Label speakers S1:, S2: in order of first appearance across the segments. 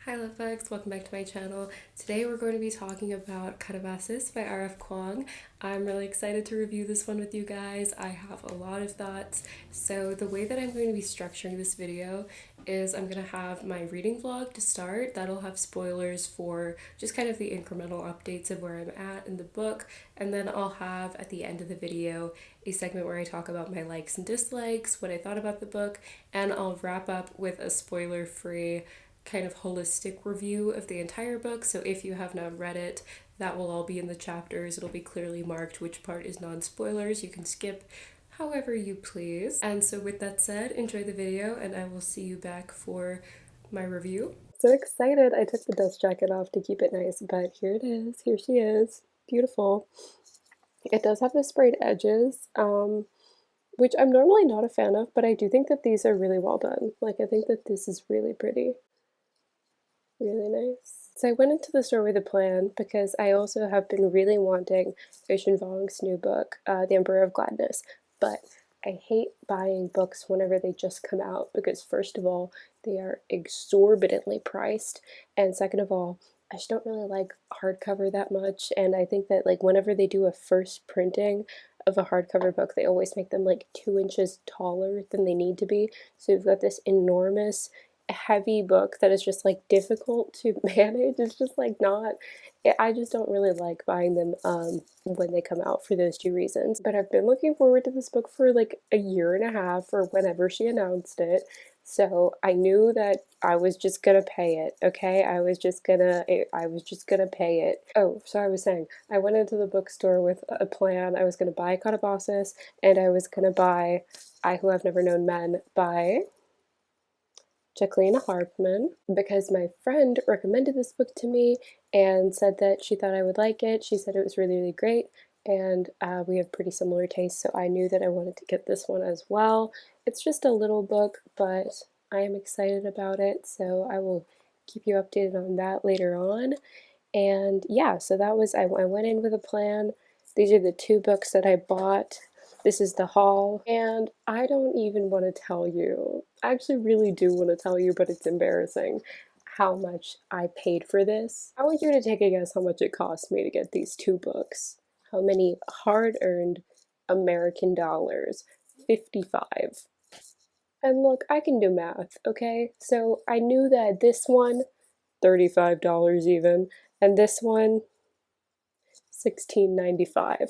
S1: Hi Lovebugs, welcome back to my channel. Today we're going to be talking about Katabasis by R.F. Kuang. I'm really excited to review this one with you guys. I have a lot of thoughts. So the way that I'm going to be structuring this video is I'm going to have my reading vlog to start. That'll have spoilers for just kind of the incremental updates of where I'm at in the book. And then I'll have at the end of the video a segment where I talk about my likes and dislikes, what I thought about the book, and I'll wrap up with a spoiler-free kind of holistic review of the entire book. So if you have not read it, that will all be in the chapters. It'll be clearly marked which part is non-spoilers. You can skip however you please. And so with that said, enjoy the video and I will see you back for my review. So excited. I took the dust jacket off to keep it nice, but here it is. Here she is. Beautiful. It does have the sprayed edges, which I'm normally not a fan of, but I do think that these are really well done. Like, I think that this is really pretty. Really nice. So I went into the store with a plan because I also have been really wanting Ocean Vuong's new book, The Emperor of Gladness, but I hate buying books whenever they just come out because first of all, they are exorbitantly priced, and second of all, I just don't really like hardcover that much, and I think that like whenever they do a first printing of a hardcover book, they always make them like 2 inches taller than they need to be, so you've got this enormous heavy book that is just like difficult to manage. It's just like not, I just don't really like buying them when they come out for those two reasons. But I've been looking forward to this book for like a year and a half or whenever she announced it. So I knew that I was just gonna pay it, okay? I was just gonna pay it. Oh, so I was saying, I went into the bookstore with a plan. I was gonna buy Katabasis and I was gonna buy I Who Have Never Known Men by Jacqueline Harpman because my friend recommended this book to me and said that she thought I would like it. She said it was really, really great, and we have pretty similar tastes, so I knew that I wanted to get this one as well. It's just a little book, but I am excited about it, so I will keep you updated on that later on. And yeah, so that was, I went in with a plan. These are the two books that I bought. This is the haul, and I don't even want to tell you. I actually really do want to tell you, but it's embarrassing how much I paid for this. I want you to take a guess how much it cost me to get these two books. How many hard-earned American dollars? 55. And look, I can do math, okay? So I knew that this one, $35 even, and this one, $16.95.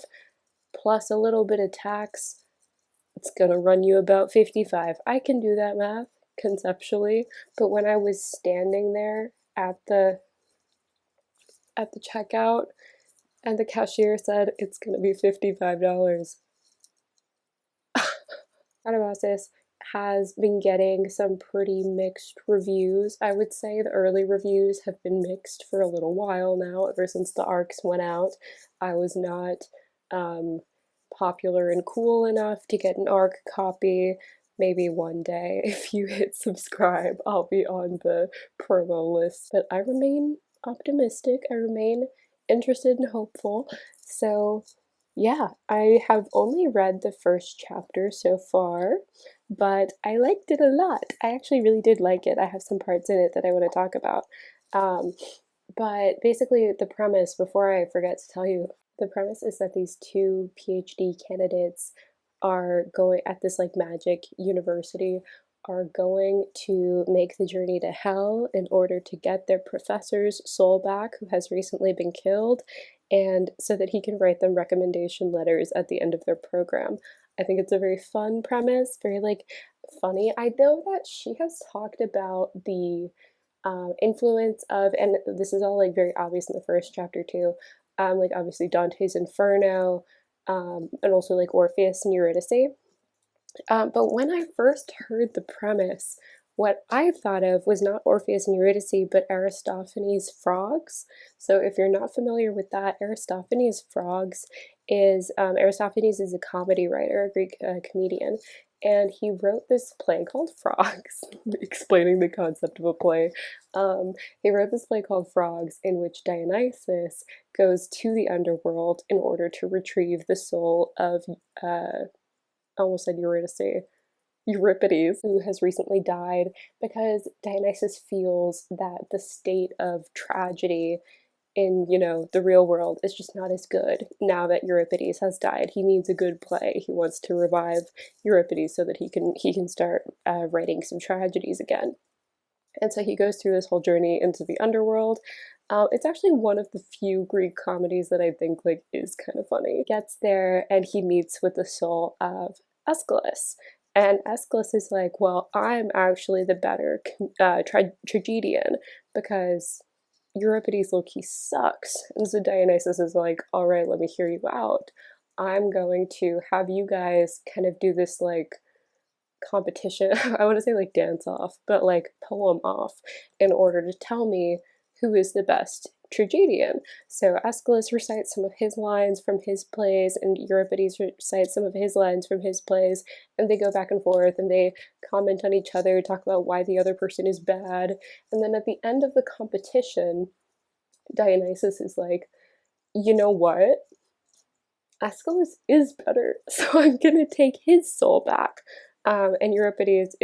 S1: Plus a little bit of tax, it's gonna run you about 55. I can do that math conceptually, but when I was standing there at the checkout and the cashier said it's gonna be $55. Katabasis has been getting some pretty mixed reviews. I would say the early reviews have been mixed for a little while now, ever since the ARCs went out. I was not popular and cool enough to get an ARC copy. Maybe one day, if you hit subscribe, I'll be on the promo list. But I remain optimistic. I remain interested and hopeful. So yeah, I have only read the first chapter so far, but I liked it a lot. I actually really did like it. I have some parts in it that I want to talk about. Um, but basically, the premise, before I forget to tell you, the premise is that these two PhD candidates are going at this like magic university are going to make the journey to hell in order to get their professor's soul back, who has recently been killed, and so that he can write them recommendation letters at the end of their program. I think it's a very fun premise, very like funny. I know that she has talked about the influence of, and this is all like very obvious in the first chapter too, like obviously Dante's Inferno, and also like Orpheus and Eurydice. But when I first heard the premise, what I thought of was not Orpheus and Eurydice, but Aristophanes' Frogs. So if you're not familiar with that, Aristophanes' Frogs is, Aristophanes is a comedy writer, a Greek comedian, and he wrote this play called Frogs, explaining the concept of a play. He wrote this play called Frogs, in which Dionysus goes to the underworld in order to retrieve the soul of, I almost said Eurydice. Euripides, who has recently died, because Dionysus feels that the state of tragedy in, you know, the real world is just not as good now that Euripides has died. He needs a good play. He wants to revive Euripides so that he can start writing some tragedies again. And so he goes through this whole journey into the underworld. It's actually one of the few Greek comedies that I think like is kind of funny. He gets there and he meets with the soul of Aeschylus. And Aeschylus is like, well, I'm actually the better tragedian because Euripides low-key sucks. And so Dionysus is like, all right, let me hear you out. I'm going to have you guys kind of do this like competition. I want to say like dance off, but like poem off in order to tell me who is the best tragedian. So Aeschylus recites some of his lines from his plays, and Euripides recites some of his lines from his plays, and they go back and forth and they comment on each other, talk about why the other person is bad. And then at the end of the competition, Dionysus is like, you know what? Aeschylus is better, so I'm gonna take his soul back. And Euripides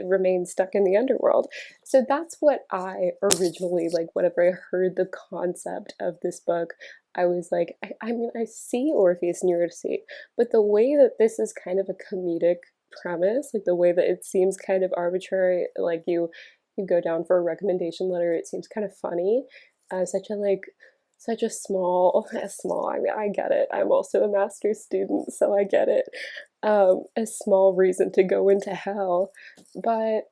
S1: remains stuck in the underworld. So that's what I originally, like, whenever I heard the concept of this book, I was like, I mean, I see Orpheus and Eurydice, but the way that this is kind of a comedic premise, like the way that it seems kind of arbitrary, like you go down for a recommendation letter, it seems kind of funny. Such a small, I mean, I get it. I'm also a master's student, so I get it. A small reason to go into hell. But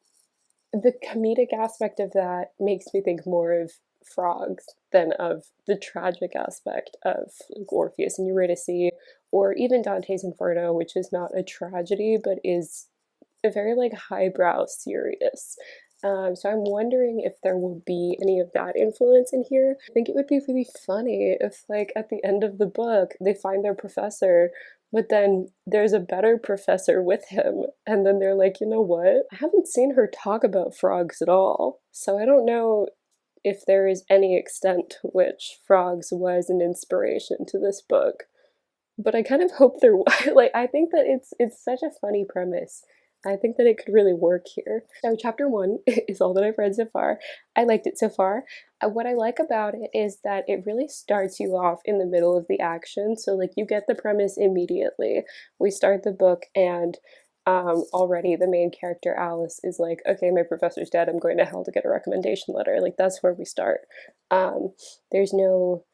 S1: the comedic aspect of that makes me think more of frogs than of the tragic aspect of like Orpheus and Eurydice, or even Dante's Inferno, which is not a tragedy, but is a very like highbrow serious. So I'm wondering if there will be any of that influence in here. I think it would be really funny if like at the end of the book they find their professor, but then there's a better professor with him, and then they're like, you know what? I haven't seen her talk about frogs at all, so I don't know if there is any extent to which frogs was an inspiration to this book. But I kind of hope there was. Like, I think that it's such a funny premise. I think that it could really work here. So chapter 1 is all that I've read so far. I liked it so far. What I like about it is that it really starts you off in the middle of the action. So like you get the premise immediately. We start the book and already the main character Alice is like, okay, my professor's dead. I'm going to hell to get a recommendation letter. Like that's where we start. There's no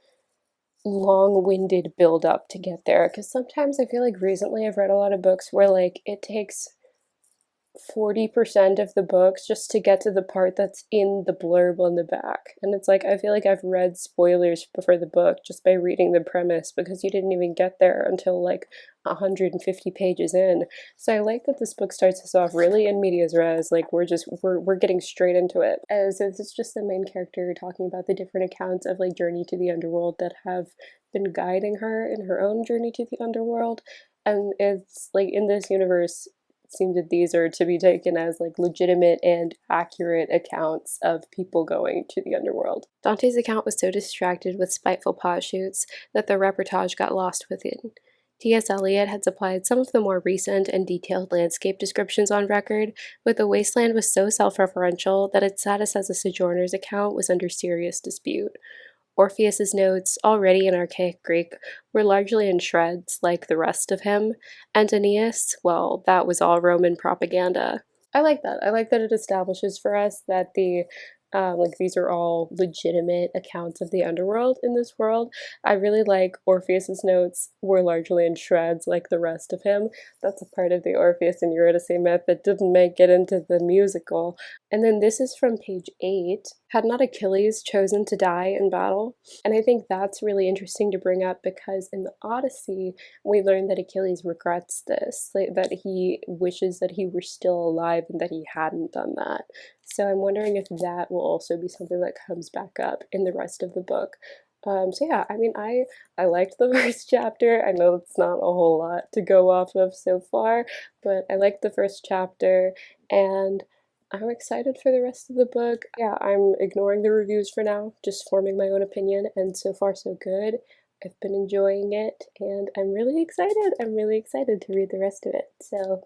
S1: long-winded build up to get there, because sometimes I feel like recently I've read a lot of books where like it takes 40% of the books just to get to the part that's in the blurb on the back. And it's like, I feel like I've read spoilers before the book just by reading the premise because you didn't even get there until like 150 pages in. So I like that this book starts us off really in medias res, like we're getting straight into it. As it's just the main character talking about the different accounts of like Journey to the Underworld that have been guiding her in her own journey to the underworld. And it's like in this universe, seems that these are to be taken as like legitimate and accurate accounts of people going to the underworld. Dante's account was so distracted with spiteful pot shoots that the reportage got lost within. T.S. Eliot had supplied some of the more recent and detailed landscape descriptions on record, but the wasteland was so self-referential that its status as a sojourner's account was under serious dispute. Orpheus's notes, already in archaic Greek, were largely in shreds, like the rest of him, and Aeneas, well, that was all Roman propaganda. I like that. I like that it establishes for us that like these are all legitimate accounts of the underworld in this world. I really like Orpheus's notes were largely in shreds like the rest of him. That's a part of the Orpheus and Eurydice myth that didn't make it into the musical. And then this is from page 8. Had not Achilles chosen to die in battle? And I think that's really interesting to bring up because in the Odyssey, we learn that Achilles regrets this, like, that he wishes that he were still alive and that he hadn't done that. So I'm wondering if that will also be something that comes back up in the rest of the book. So yeah, I mean, I liked the first chapter. I know it's not a whole lot to go off of so far, but I liked the first chapter, and I'm excited for the rest of the book. Yeah, I'm ignoring the reviews for now, just forming my own opinion, and so far so good. I've been enjoying it, and I'm really excited. I'm really excited to read the rest of it. So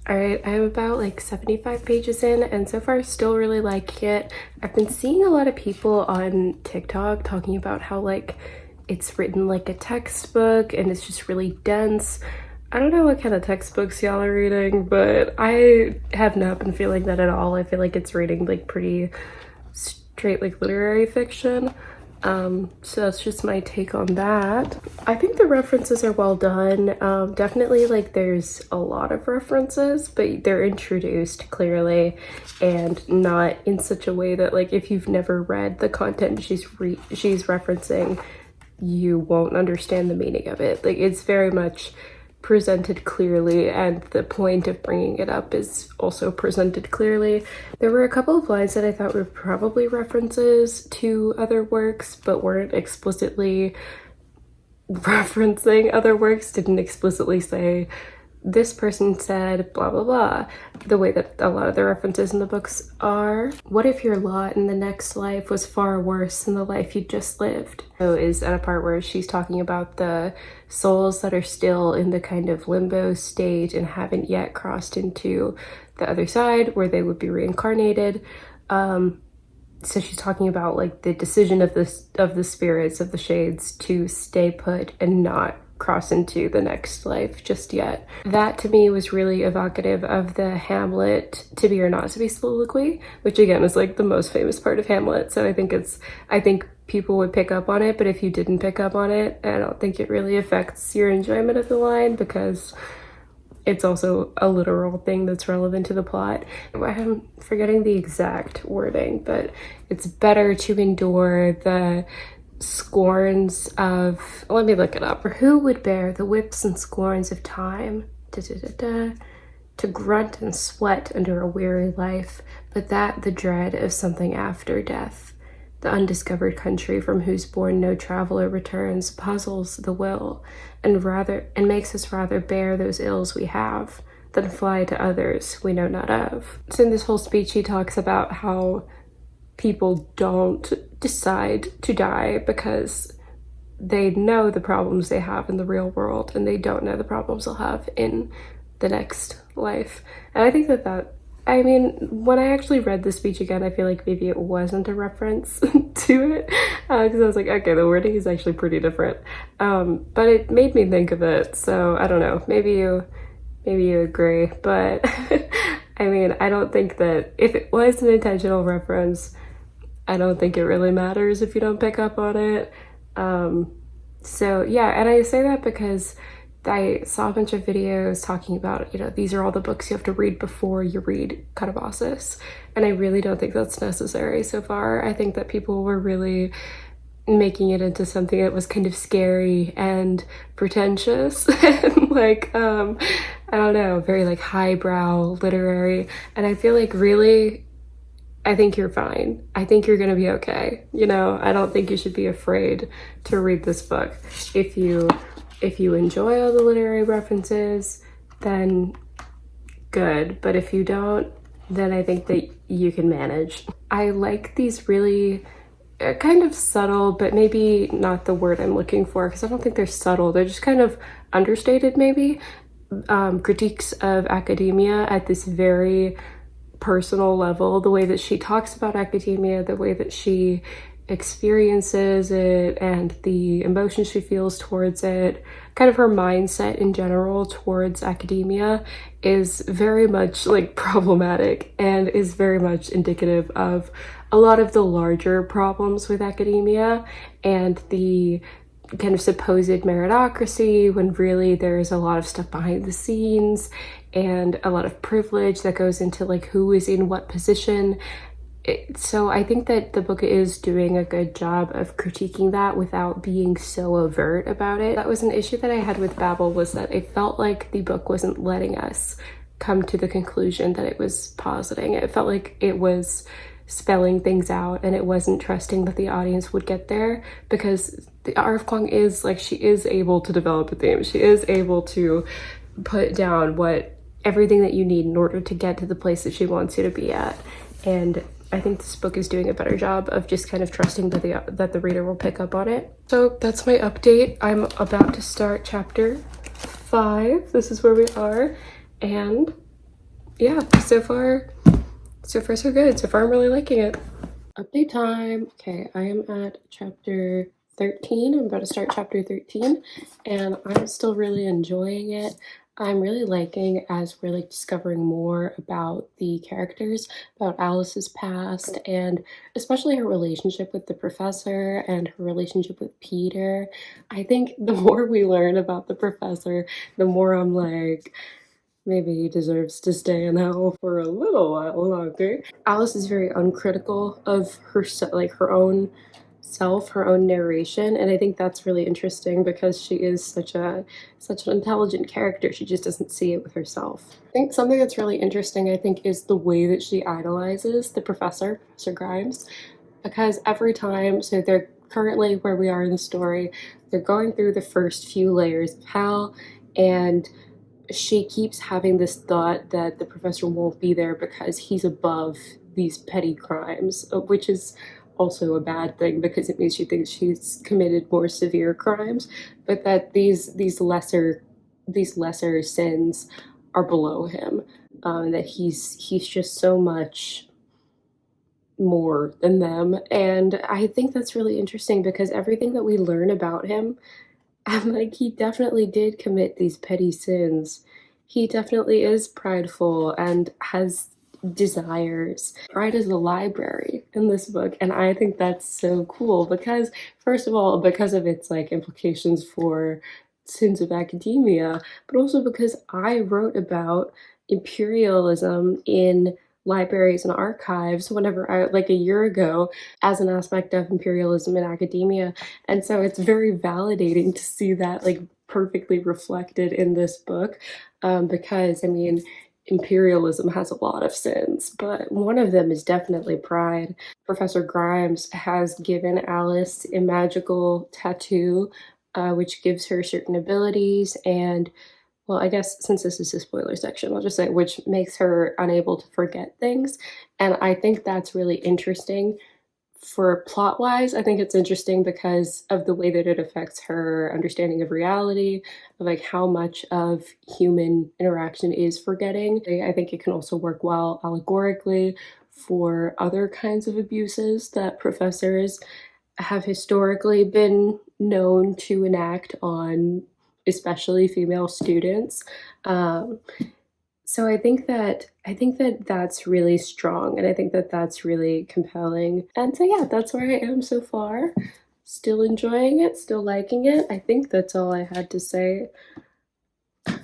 S1: All right, I'm about like 75 pages in, and so far still really liking it. I've been seeing a lot of people on TikTok talking about how like it's written like a textbook and it's just really dense. I don't know what kind of textbooks y'all are reading, but I have not been feeling that at all. I feel like it's reading like pretty straight like literary fiction. So that's just my take on that. I think the references are well done. Definitely like there's a lot of references, but they're introduced clearly and not in such a way that like if you've never read the content she's referencing, you won't understand the meaning of it. Like it's very much presented clearly, and the point of bringing it up is also presented clearly. There were a couple of lines that I thought were probably references to other works but weren't explicitly referencing other works, didn't explicitly say this person said blah blah blah, the way that a lot of the references in the books are. What if your lot in the next life was far worse than the life you just lived? So is at a part where she's talking about the souls that are still in the kind of limbo state and haven't yet crossed into the other side where they would be reincarnated. So she's talking about like the decision of the spirits of the shades to stay put and not cross into the next life just yet. That to me was really evocative of the Hamlet to be or not to be soliloquy, which again is like the most famous part of Hamlet. So I think people would pick up on it, but if you didn't pick up on it, I don't think it really affects your enjoyment of the line because it's also a literal thing that's relevant to the plot. I'm forgetting the exact wording, but it's better to endure the scorns of, let me look it up. Who would bear the whips and scorns of time? To grunt and sweat under a weary life, but that the dread of something after death. The undiscovered country from whose bourne no traveler returns puzzles the will, and makes us rather bear those ills we have than fly to others we know not of. So in this whole speech he talks about how people don't decide to die because they know the problems they have in the real world and they don't know the problems they'll have in the next life. And I think I mean, when I actually read the speech again, I feel like maybe it wasn't a reference to it, because I was like, okay, the wording is actually pretty different. But it made me think of it, so I don't know, maybe you agree, but I mean, I don't think that if it was an intentional reference, I don't think it really matters if you don't pick up on it. So yeah, and I say that because I saw a bunch of videos talking about, you know, these are all the books you have to read before you read Katabasis, and I really don't think that's necessary so far. I think that people were really making it into something that was kind of scary and pretentious and like I don't know, very like highbrow literary, and I feel like really I think you're fine. I think you're gonna be okay. You know, I don't think you should be afraid to read this book. If you enjoy all the literary references, then good. But if you don't, then I think that you can manage. I like these really kind of subtle, but maybe not the word I'm looking for, because I don't think they're subtle. They're just kind of understated maybe, critiques of academia at this very personal level. The way that she talks about academia, the way that she experiences it, and the emotions she feels towards it, kind of her mindset in general towards academia is very much like problematic and is very much indicative of a lot of the larger problems with academia and the kind of supposed meritocracy, when really there's a lot of stuff behind the scenes and a lot of privilege that goes into like who is in what position. So I think that the book is doing a good job of critiquing that without being so overt about it. That was an issue that I had with Babel, was that it felt like the book wasn't letting us come to the conclusion that it was positing. It felt like it was spelling things out and it wasn't trusting that the audience would get there, because the R.F. Kuang is like, she is able to develop a theme. She is able to put down everything that you need in order to get to the place that she wants you to be at. And I think this book is doing a better job of just kind of trusting that the reader will pick up on it. So that's my update. I'm about to start chapter 5. This is where we are. And yeah, so far so good. So far I'm really liking it. Update time. Okay, I am at chapter 13. I'm about to start chapter 13, and I'm still really enjoying it. I'm really liking as we're like discovering more about the characters, about Alice's past, and especially her relationship with the professor and her relationship with Peter. I think the more we learn about the professor, the more I'm like, maybe he deserves to stay in hell for a little while longer. Alice is very uncritical of her, like her own self, her own narration, and I think that's really interesting because she is such an intelligent character. She just doesn't see it with herself. I think something that's really interesting, I think, is the way that she idolizes the professor, Professor Grimes, because every time, so they're currently where we are in the story, they're going through the first few layers of hell, and she keeps having this thought that the professor won't be there because he's above these petty crimes, which is also a bad thing because it means she thinks she's committed more severe crimes, but that these lesser sins are below him, that he's just so much more than them. And I think that's really interesting because everything that we learn about him, I'm like, he definitely did commit these petty sins. He definitely is prideful and has desires. Pride is a library in this book, and I think that's so cool because, first of all, because of its like implications for sins of academia, but also because I wrote about imperialism in libraries and archives whenever I, like a year ago, as an aspect of imperialism in academia, and so it's very validating to see that like perfectly reflected in this book, because I mean, imperialism has a lot of sins, but one of them is definitely pride. Professor Grimes has given Alice a magical tattoo, which gives her certain abilities, and well, I guess since this is a spoiler section, I'll just say which makes her unable to forget things. And I think that's really interesting for plot wise. I think it's interesting because of the way that it affects her understanding of reality, of like how much of human interaction is forgetting. I think it can also work well allegorically for other kinds of abuses that professors have historically been known to enact on especially female students. Um, so I think that that's really strong, and I think that that's really compelling. And so yeah, that's where I am so far. Still enjoying it, still liking it. I think that's all I had to say. But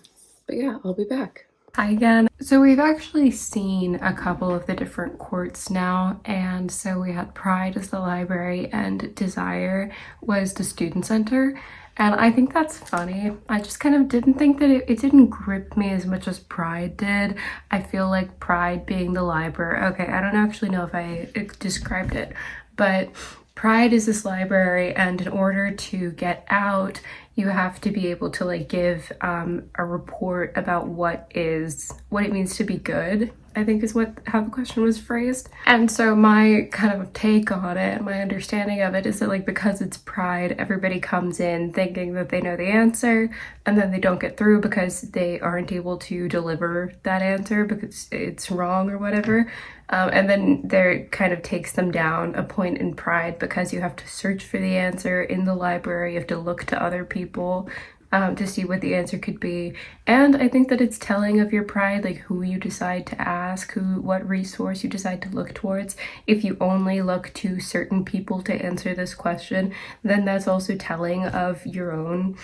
S1: yeah, I'll be back. Hi again. So we've actually seen a couple of the different courts now, and so we had Pride as the library and Desire was the student center. And I think that's funny. I just kind of didn't think that it didn't grip me as much as Pride did. I feel like Pride being the library, okay, I don't actually know if I described it, but Pride is this library, and in order to get out, you have to be able to like give a report about what it means to be good, I think is how the question was phrased. And so my kind of take on it, my understanding of it is that like because it's Pride, everybody comes in thinking that they know the answer, and then they don't get through because they aren't able to deliver that answer because it's wrong or whatever. And then there kind of takes them down a point in Pride because you have to search for the answer in the library. You have to look to other people to see what the answer could be. And I think that it's telling of your pride, like who you decide to ask, what resource you decide to look towards. If you only look to certain people to answer this question, then that's also telling of your own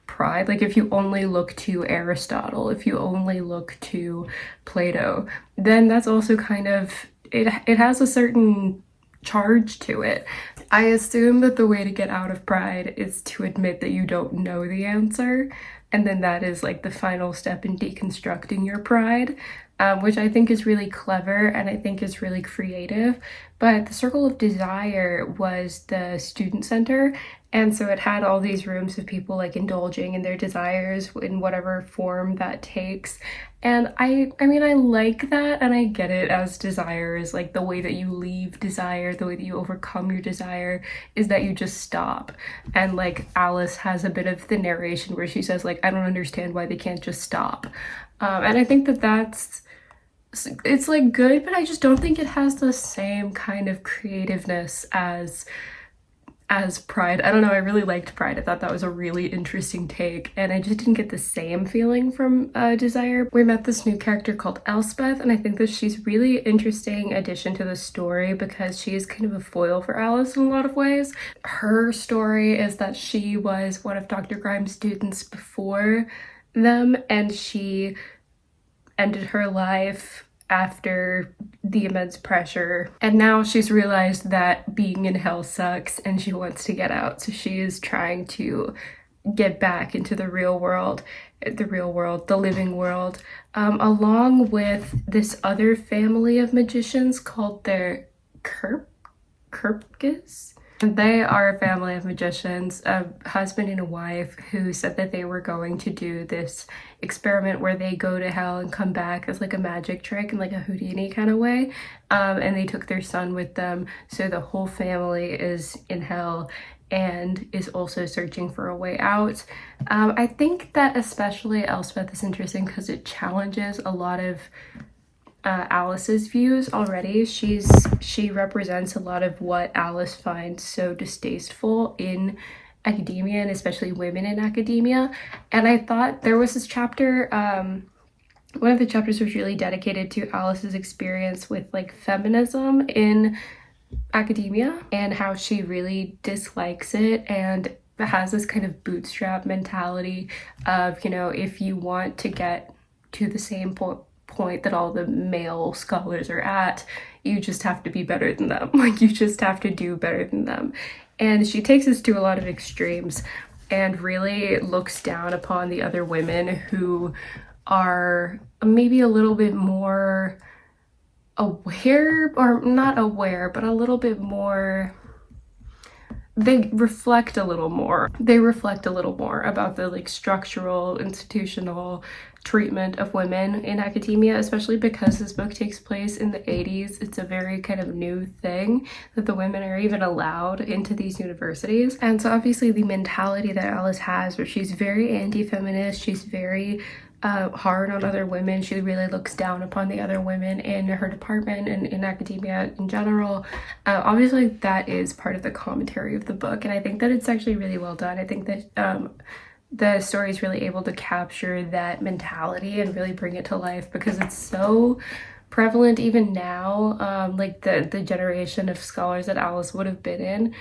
S1: pride. Like if you only look to Aristotle, if you only look to Plato, then that's also kind of, it has a certain charge to it. I assume that the way to get out of pride is to admit that you don't know the answer, and then that is like the final step in deconstructing your pride, which I think is really clever and I think is really creative. But the Circle of Desire was the student center, and so it had all these rooms of people like indulging in their desires in whatever form that takes. And I mean, I like that, and I get it, as desire is like the way that you leave desire, the way that you overcome your desire is that you just stop. And like Alice has a bit of the narration where she says like, I don't understand why they can't just stop. And I think that it's like good, but I just don't think it has the same kind of creativeness as Pride. I don't know, I really liked Pride. I thought that was a really interesting take, and I just didn't get the same feeling from Desire. We met this new character called Elspeth, and I think that she's really interesting addition to the story because she is kind of a foil for Alice in a lot of ways. Her story is that she was one of Dr. Grimes' students before them, and she ended her life after the immense pressure, and now she's realized that being in hell sucks and she wants to get out, so she is trying to get back into the real world, the living world, along with this other family of magicians called the Kirpkes. They are a family of magicians, a husband and a wife, who said that they were going to do this experiment where they go to hell and come back as like a magic trick in like a Houdini kind of way. And they took their son with them, so the whole family is in hell and is also searching for a way out. I think that especially Elspeth is interesting because it challenges a lot of Alice's views already. She represents a lot of what Alice finds so distasteful in academia, and especially women in academia. And I thought there was this chapter, one of the chapters was really dedicated to Alice's experience with like feminism in academia and how she really dislikes it and has this kind of bootstrap mentality of, you know, if you want to get to the same point that all the male scholars are at, you just have to be better than them. Like, you just have to do better than them. And she takes this to a lot of extremes and really looks down upon the other women who are maybe a little bit more aware, or not aware, but a little bit more, they reflect a little more about the like structural, institutional treatment of women in academia, especially because this book takes place in the 80s. It's a very kind of new thing that the women are even allowed into these universities. And so obviously the mentality that Alice has, where she's very anti-feminist, she's very hard on other women, she really looks down upon the other women in her department and in academia in general. Obviously that is part of the commentary of the book, and I think that it's actually really well done. I think that the story is really able to capture that mentality and really bring it to life because it's so prevalent even now. Like the generation of scholars that Alice would have been in,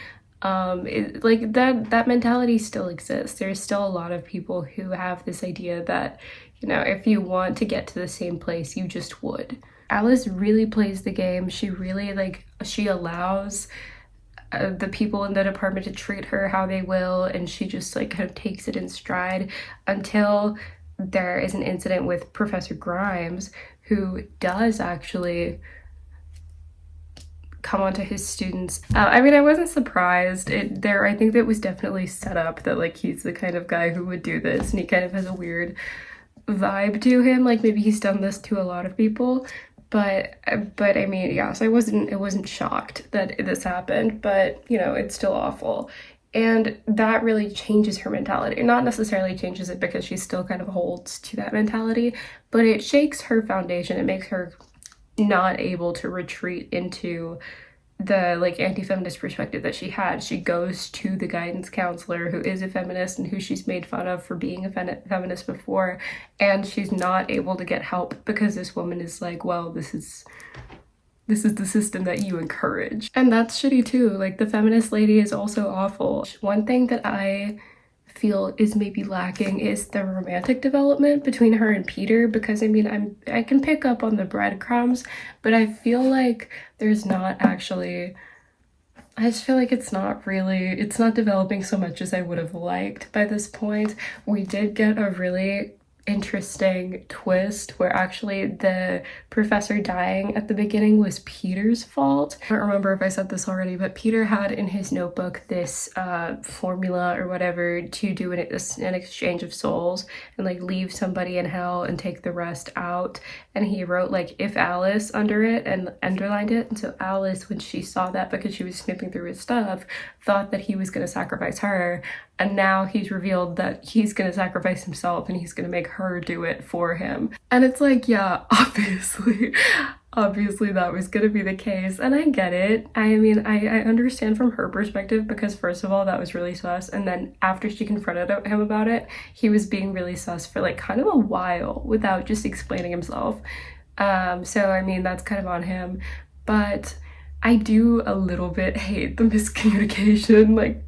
S1: like that mentality still exists. There's still a lot of people who have this idea that, you know, if you want to get to the same place, you just would. Alice really plays the game. She really she allows the people in the department to treat her how they will, and she just like kind of takes it in stride until there is an incident with Professor Grimes, who does actually come onto his students. I mean, I wasn't surprised. I think that was definitely set up that like he's the kind of guy who would do this, and he kind of has a weird vibe to him, like maybe he's done this to a lot of people. But I mean, yeah, so I wasn't shocked that this happened, but you know, it's still awful. And that really changes her mentality. Not necessarily changes it because she still kind of holds to that mentality, but it shakes her foundation. It makes her not able to retreat into the like anti-feminist perspective that she had. She goes to the guidance counselor who is a feminist and who she's made fun of for being a feminist before, and she's not able to get help because this woman is like, well, this is the system that you encourage. And that's shitty too. Like, the feminist lady is also awful. One thing that I feel is maybe lacking is the romantic development between her and Peter, because I mean, I can pick up on the breadcrumbs, but I feel like there's not actually, I just feel like it's not developing so much as I would have liked by this point. We did get a really interesting twist where actually the professor dying at the beginning was Peter's fault. I don't remember if I said this already, but Peter had in his notebook this formula or whatever to do an exchange of souls and like leave somebody in hell and take the rest out, and he wrote like "if Alice" under it and underlined it. And so Alice, when she saw that, because she was snooping through his stuff, thought that he was going to sacrifice her, and now he's revealed that he's going to sacrifice himself and he's going to make her do it for him. And it's like, yeah, obviously that was gonna be the case, and I get it. I mean, I understand from her perspective, because first of all, that was really sus, and then after she confronted him about it, he was being really sus for like kind of a while without just explaining himself. So I mean, that's kind of on him, but I do a little bit hate the miscommunication, like,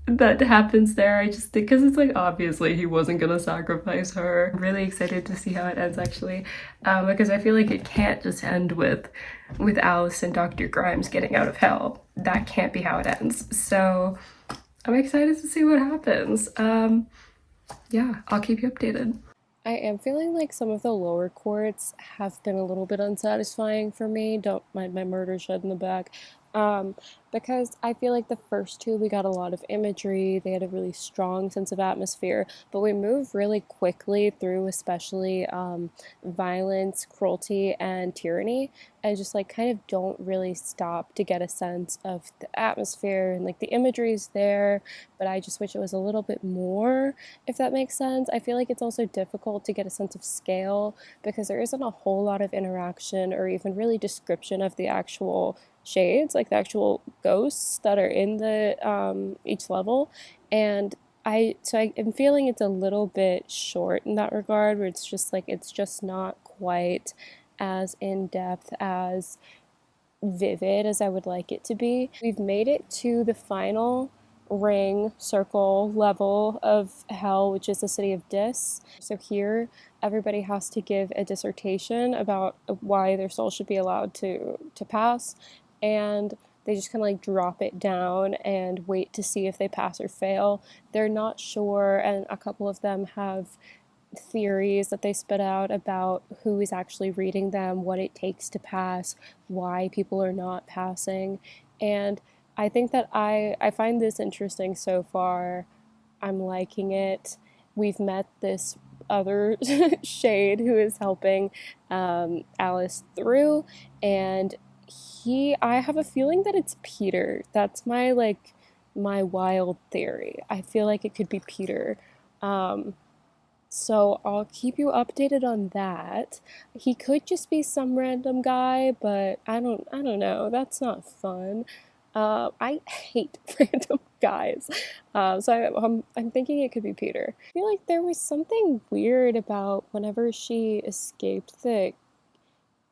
S1: that happens there. I just, because it's like, obviously he wasn't gonna sacrifice her. I'm really excited to see how it ends, actually, because I feel like it can't just end with Alice and Dr. Grimes getting out of hell. That can't be how it ends. So I'm excited to see what happens. Yeah, I'll keep you updated. I am feeling like some of the lower courts have been a little bit unsatisfying for me. Don't mind my murder shed in the back. Um, because I feel like the first two, we got a lot of imagery, they had a really strong sense of atmosphere, but we move really quickly through, especially violence, cruelty, and tyranny, and just like kind of don't really stop to get a sense of the atmosphere, and like the imagery is there, but I just wish it was a little bit more, if that makes sense. I feel like it's also difficult to get a sense of scale because there isn't a whole lot of interaction or even really description of the actual shades, like the actual ghosts that are in the each level. And I am feeling it's a little bit short in that regard, where it's just like it's just not quite as in depth, as vivid as I would like it to be. We've made it to the final ring circle level of hell, which is the city of Dis. So here everybody has to give a dissertation about why their soul should be allowed to pass, and they just kind of like drop it down and wait to see if they pass or fail. They're not sure, and a couple of them have theories that they spit out about who is actually reading them, what it takes to pass, why people are not passing. And I think that I find this interesting so far. I'm liking it. We've met this other shade who is helping Alice through, and I have a feeling that it's Peter. That's my wild theory. I feel like it could be Peter. Um, so I'll keep you updated on that. He could just be some random guy, but I don't know. That's not fun. I hate random guys. I'm thinking it could be Peter. I feel like there was something weird about whenever she escaped the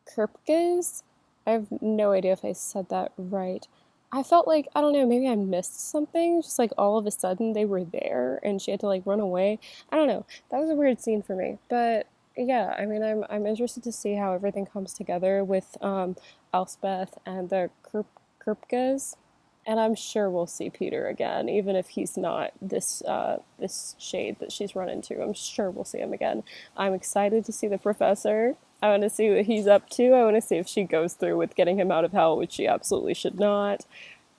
S1: Kripkes. I have no idea if I said that right. I felt like, I don't know, maybe I missed something. Just like all of a sudden they were there and she had to like run away. I don't know. That was a weird scene for me. But yeah, I mean, I'm interested to see how everything comes together with Elspeth and the Kripkes. And I'm sure we'll see Peter again, even if he's not this shade that she's run into. I'm sure we'll see him again. I'm excited to see the professor. I want to see what he's up to. I want to see if she goes through with getting him out of hell, which she absolutely should not.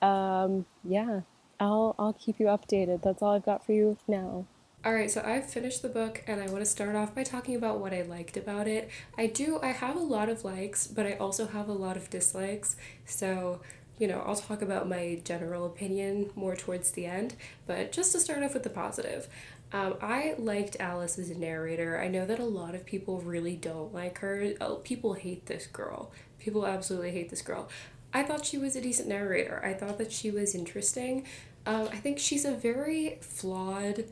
S1: Yeah, I'll keep you updated. That's all I've got for you now. Alright, so I've finished the book and I want to start off by talking about what I liked about it. I have a lot of likes, but I also have a lot of dislikes. So, I'll talk about my general opinion more towards the end, but just to start off with the positive. I liked Alice as a narrator. I know that a lot of people really don't like her. People hate this girl. People absolutely hate this girl. I thought she was a decent narrator. I thought that she was interesting. I think she's a very flawed,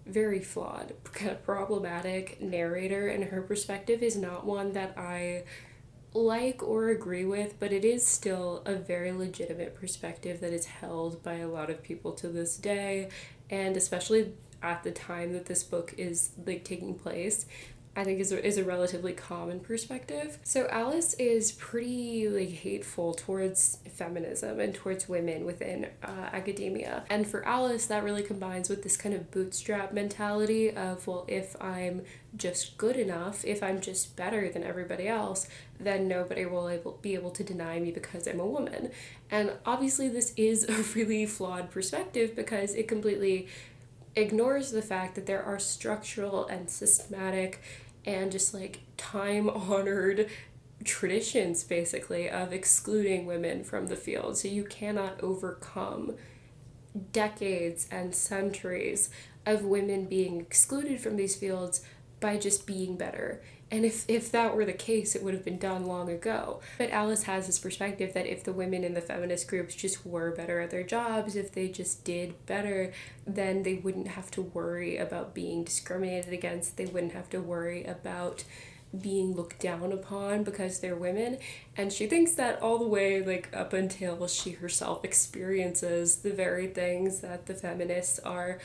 S1: kind of problematic narrator, and her perspective is not one that I like or agree with, but it is still a very legitimate perspective that is held by a lot of people to this day, and especially at the time that this book is like taking place, I think is a relatively common perspective. So Alice is pretty like hateful towards feminism and towards women within academia. And for Alice, that really combines with this kind of bootstrap mentality of, well, if I'm just good enough, if I'm just better than everybody else, then nobody will be able to deny me because I'm a woman. And obviously this is a really flawed perspective because it completely ignores the fact that there are structural and systematic and just like time-honored traditions basically of excluding women from the field. So you cannot overcome decades and centuries of women being excluded from these fields by just being better. And if that were the case, it would have been done long ago. But Alice has this perspective that if the women in the feminist groups just were better at their jobs, if they just did better, then they wouldn't have to worry about being discriminated against. They wouldn't have to worry about being looked down upon because they're women. And she thinks that all the way like up until she herself experiences the very things that the feminists are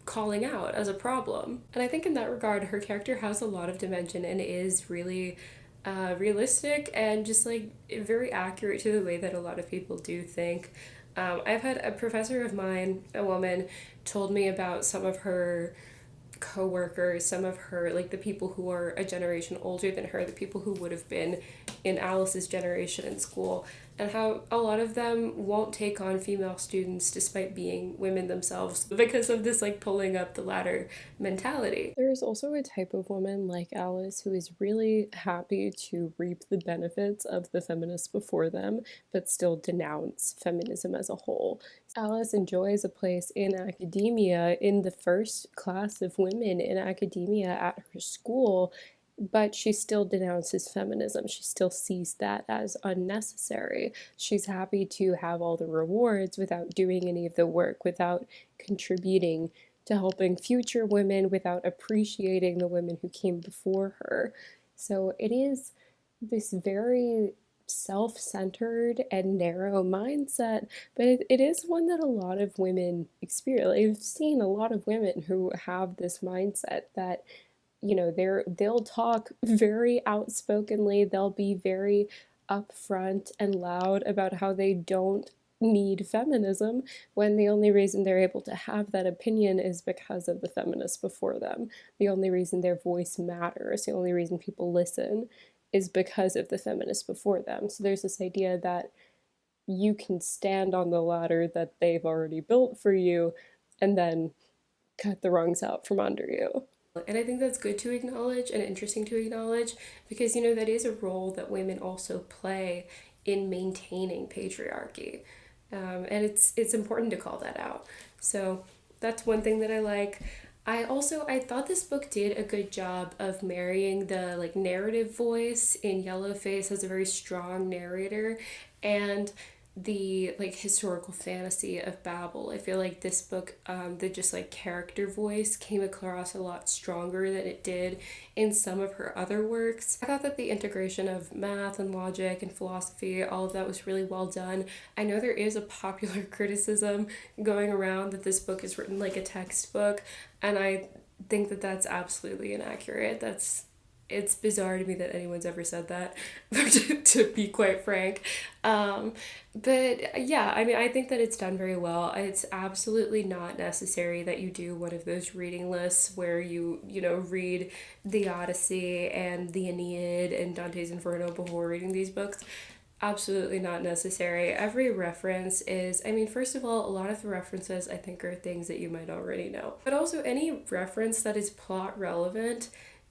S1: calling out as a problem. And I think in that regard, her character has a lot of dimension and is really realistic and just like very accurate to the way that a lot of people do think. I've had a professor of mine, a woman, told me about some of her co-workers, some of her, like the people who are a generation older than her, the people who would have been in Alice's generation in school, and how a lot of them won't take on female students despite being women themselves because of this like pulling up the ladder mentality. There's also a type of woman like Alice who is really happy to reap the benefits of the feminists before them, but still denounce feminism as a whole. Alice enjoys a place in academia, in the first class of women in academia at her school, but she still denounces feminism. She still sees that as unnecessary. She's happy to have all the rewards without doing any of the work, without contributing to helping future women, without appreciating the women who came before her. So it is this very self-centered and narrow mindset, but it is one that a lot of women experience. I've seen a lot of women who have this mindset that, you know, they'll talk very outspokenly, they'll be very upfront and loud about how they don't need feminism when the only reason they're able to have that opinion is because of the feminists before them. The only reason their voice matters, the only reason people listen is because of the feminists before them. So there's this idea that you can stand on the ladder that they've already built for you and then cut the rungs out from under you. And I think that's good to acknowledge and interesting to acknowledge because, you know, that is a role that women also play in maintaining patriarchy. And it's important to call that out. So that's one thing that I like. I thought this book did a good job of marrying the like narrative voice in Yellowface as a very strong narrator and the like historical fantasy of Babel. I feel like this book, the just like character voice came across a lot stronger than it did in some of her other works. I thought that the integration of math and logic and philosophy, all of that was really well done. I know there is a popular criticism going around that this book is written like a textbook, and I think that that's absolutely inaccurate. It's bizarre to me that anyone's ever said that, to be quite frank. But yeah, I mean, I think that it's done very well. It's absolutely not necessary that you do one of those reading lists where you know, read the Odyssey and the Aeneid and Dante's Inferno before reading these books. Absolutely not necessary. Every reference is, I mean, first of all, a lot of the references I think are things that you might already know. But also any reference that is plot relevant,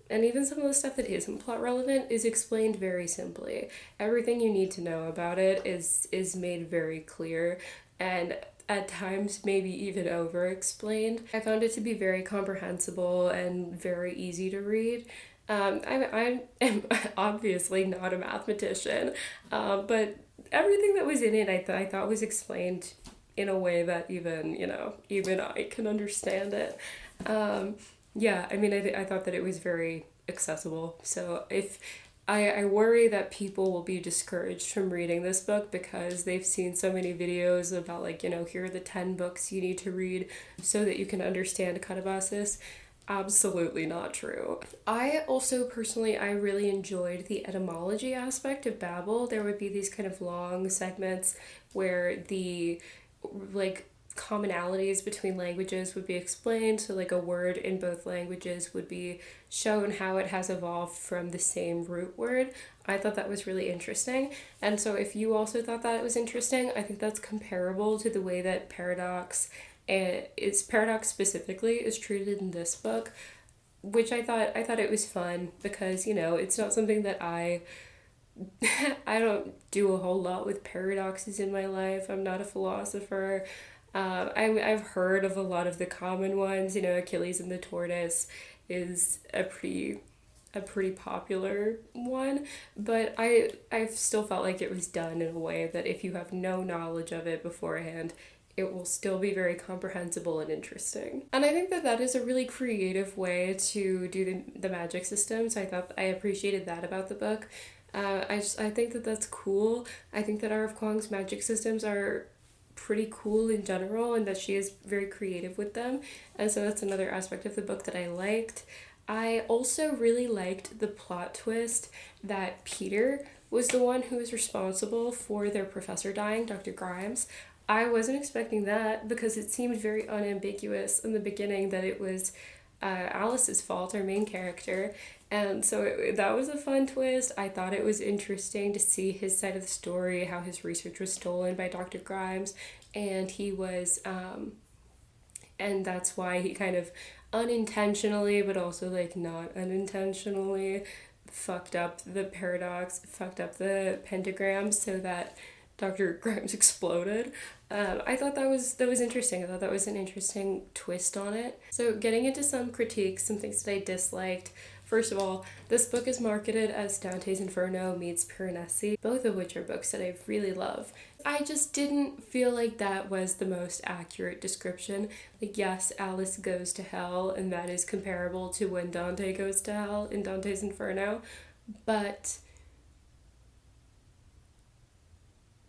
S1: and even some of the stuff that isn't plot relevant, is explained very simply. Everything you need to know about it is made very clear, and at times maybe even over explained. I found it to be very comprehensible and very easy to read. I am obviously not a mathematician, but everything that was in it I thought was explained in a way that even, you know, even I can understand it. Yeah, I mean, I thought that it was very accessible. So if I worry that people will be discouraged from reading this book because they've seen so many videos about, like, you know, here are the 10 books you need to read so that you can understand Katabasis. Absolutely not true. I also personally, I really enjoyed the etymology aspect of Babel. There would be these kind of long segments where the like commonalities between languages would be explained. So like a word in both languages would be shown how it has evolved from the same root word. I thought that was really interesting. And so if you also thought that it was interesting, I think that's comparable to the way that paradox specifically is treated in this book, which I thought it was fun because, you know, it's not something that I don't do a whole lot with paradoxes in my life. I'm not a philosopher. I've heard of a lot of the common ones, you know, Achilles and the tortoise, is a pretty popular one, but I've still felt like it was done in a way that if you have no knowledge of it beforehand, it will still be very comprehensible and interesting. And I think that that is a really creative way to do the magic system. So I thought I appreciated that about the book. I think that that's cool. I think that R.F. Kuang's magic systems are pretty cool in general, and that she is very creative with them. And so that's another aspect of the book that I liked. I also really liked the plot twist that Peter was the one who was responsible for their professor dying, Dr. Grimes. I wasn't expecting that because it seemed very unambiguous in the beginning that it was Alice's fault, our main character. And so that was a fun twist. I thought it was interesting to see his side of the story, how his research was stolen by Dr. Grimes, and he was, and that's why he kind of unintentionally, but also like not unintentionally, fucked up the paradox, fucked up the pentagram so that Dr. Grimes exploded. I thought that was interesting. I thought that was an interesting twist on it. So getting into some critiques, some things that I disliked. First of all, this book is marketed as Dante's Inferno meets Piranesi, both of which are books that I really love. I just didn't feel like that was the most accurate description. Like, yes, Alice goes to hell, and that is comparable to when Dante goes to hell in Dante's Inferno, but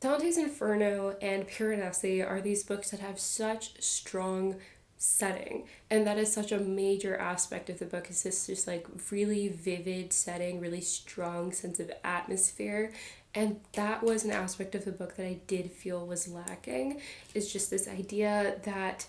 S1: Dante's Inferno and Piranesi are these books that have such strong setting, and that is such a major aspect of the book, is this just like really vivid setting, really strong sense of atmosphere. And that was an aspect of the book that I did feel was lacking, is just this idea that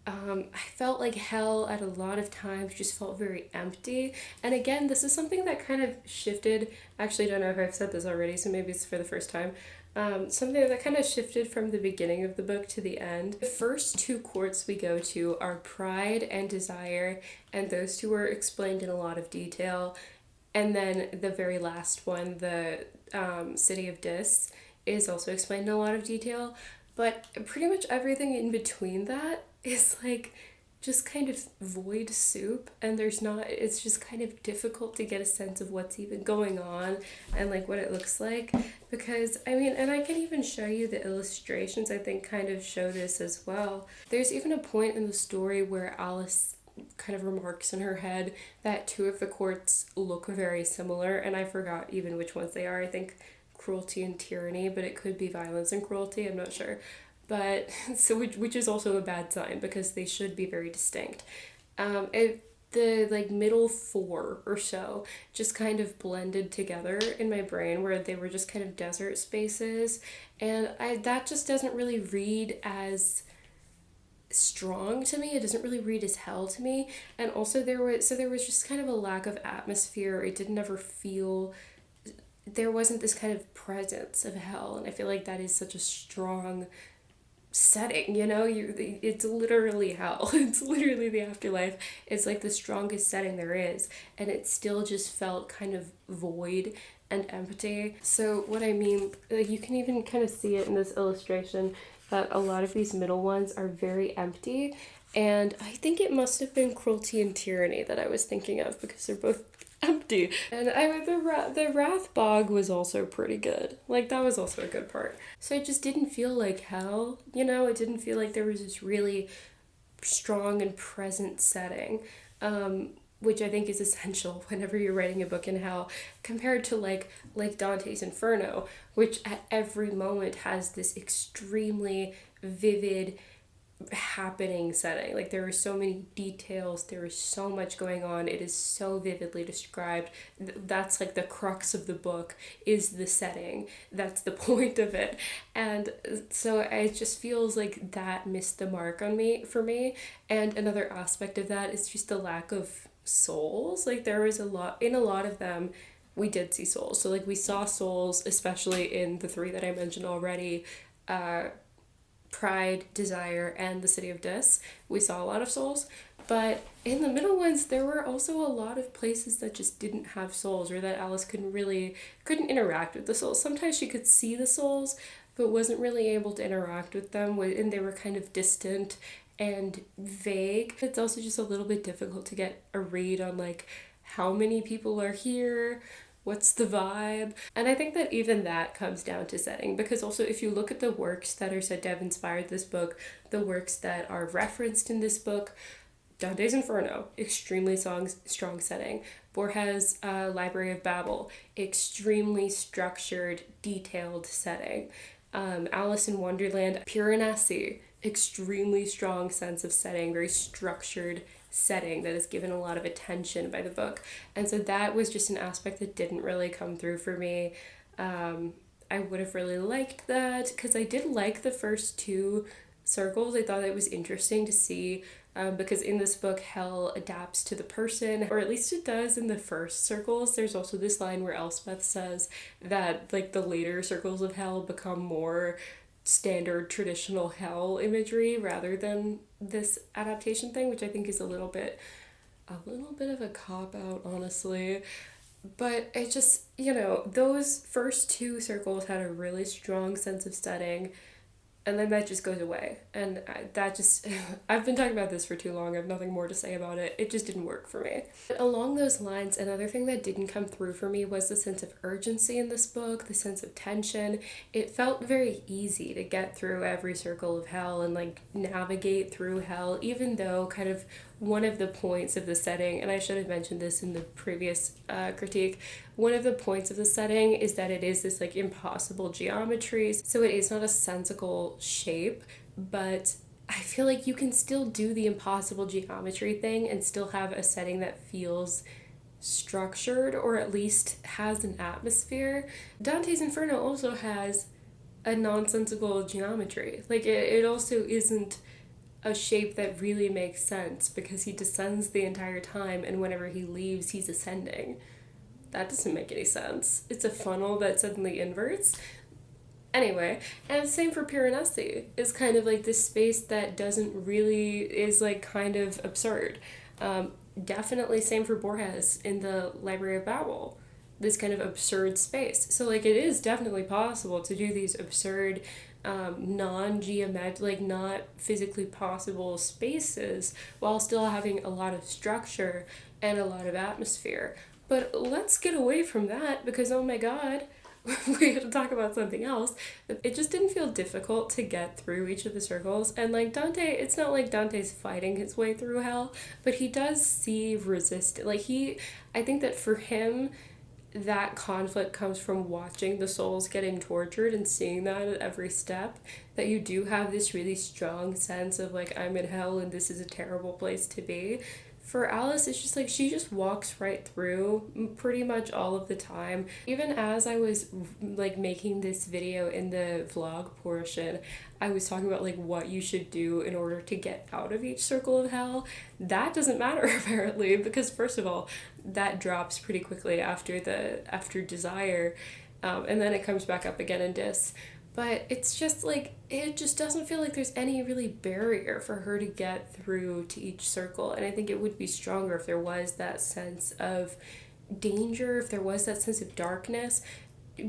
S1: I felt like hell at a lot of times just felt very empty. And again, this is something that kind of shifted. Actually, I don't know if I've said this already, so maybe it's for the first time. Something that kind of shifted from the beginning of the book to the end. The first two courts we go to are Pride and Desire, and those two are explained in a lot of detail. And then the very last one, the City of Dis, is also explained in a lot of detail. But pretty much everything in between that is like just kind of void soup, and there's not, it's just kind of difficult to get a sense of what's even going on and like what it looks like, because I mean, and I can even show you the illustrations, I think, kind of show this as well. There's even a point in the story where Alice kind of remarks in her head that two of the courts look very similar, and I forgot even which ones they are. I think Cruelty and Tyranny, but it could be Violence and Cruelty, I'm not sure. But so which is also a bad sign because they should be very distinct. The like middle four or so just kind of blended together in my brain, where they were just kind of desert spaces, and that just doesn't really read as strong to me. It doesn't really read as hell to me. And also there was just kind of a lack of atmosphere. It didn't ever feel, there wasn't this kind of presence of hell, and I feel like that is such a strong setting, you know. It's literally hell. It's literally the afterlife. It's like the strongest setting there is, and it still just felt kind of void and empty. So what I mean, you can even kind of see it in this illustration, that a lot of these middle ones are very empty, and I think it must have been Cruelty and Tyranny that I was thinking of, because they're both empty. And the Wrath Bog was also pretty good. Like, that was also a good part. So it just didn't feel like hell, you know? It didn't feel like there was this really strong and present setting, which I think is essential whenever you're writing a book in hell, compared to like Dante's Inferno, which at every moment has this extremely vivid happening setting. Like, there are so many details, there is so much going on, it is so vividly described. That's like the crux of the book, is the setting. That's the point of it. And so it just feels like that missed the mark on me, for me. And another aspect of that is just the lack of souls. Like, there was a lot of them we did see souls. So like, we saw souls, especially in the three that I mentioned already, Pride, Desire, and the City of Dis. We saw a lot of souls, but in the middle ones, there were also a lot of places that just didn't have souls, or that Alice couldn't interact with the souls. Sometimes she could see the souls, but wasn't really able to interact with them, and they were kind of distant and vague. It's also just a little bit difficult to get a read on like how many people are here, what's the vibe. And I think that even that comes down to setting, because also if you look at the works that are said to have inspired this book, the works that are referenced in this book, Dante's Inferno, extremely strong setting. Borges' Library of Babel, extremely structured, detailed setting. Alice in Wonderland, Piranesi, extremely strong sense of setting, very structured setting that is given a lot of attention by the book. And so that was just an aspect that didn't really come through for me. I would have really liked that because I did like the first two circles. I thought it was interesting to see because in this book, hell adapts to the person, or at least it does in the first circles. There's also this line where Elspeth says that like the later circles of hell become more standard traditional hell imagery rather than this adaptation thing, which I think is a little bit of a cop out, honestly. But it just, those first two circles had a really strong sense of setting, and then that just goes away. And I've been talking about this for too long. I have nothing more to say about it. It just didn't work for me. But along those lines, another thing that didn't come through for me was the sense of urgency in this book, the sense of tension. It felt very easy to get through every circle of hell and like navigate through hell, even though kind of one of the points of the setting, and I should have mentioned this in the previous critique, one of the points of the setting is that it is this like impossible geometry. So it is not a sensical shape, but I feel like you can still do the impossible geometry thing and still have a setting that feels structured or at least has an atmosphere. Dante's Inferno also has a nonsensical geometry. Like it also isn't a shape that really makes sense because he descends the entire time and whenever he leaves he's ascending. That doesn't make any sense. It's a funnel that suddenly inverts. Anyway, and same for Piranesi. It's kind of like this space that doesn't really, is like kind of absurd. Definitely same for Borges in the Library of Babel. This kind of absurd space. So like it is definitely possible to do these absurd non-geometric, like not physically possible spaces while still having a lot of structure and a lot of atmosphere. But let's get away from that because oh my god, we have to talk about something else. It just didn't feel difficult to get through each of the circles. And like Dante, it's not like Dante's fighting his way through hell, but he does see resistance. I think that for him, that conflict comes from watching the souls getting tortured and seeing that at every step, that you do have this really strong sense of like, I'm in hell and this is a terrible place to be. For Alice, it's just like she just walks right through pretty much all of the time. Even as I was like making this video in the vlog portion, I was talking about like what you should do in order to get out of each circle of hell. That doesn't matter apparently, because first of all, that drops pretty quickly after desire, and then it comes back up again in dis. But it's just like, it just doesn't feel like there's any really barrier for her to get through to each circle. And I think it would be stronger if there was that sense of danger, if there was that sense of darkness.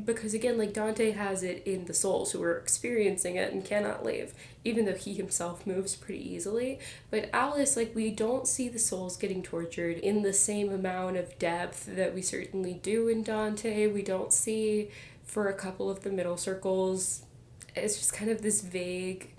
S1: Because again, like Dante has it in the souls who are experiencing it and cannot leave, even though he himself moves pretty easily. But Alice, like, we don't see the souls getting tortured in the same amount of depth that we certainly do in Dante. We don't see, for a couple of the middle circles, it's just kind of this vague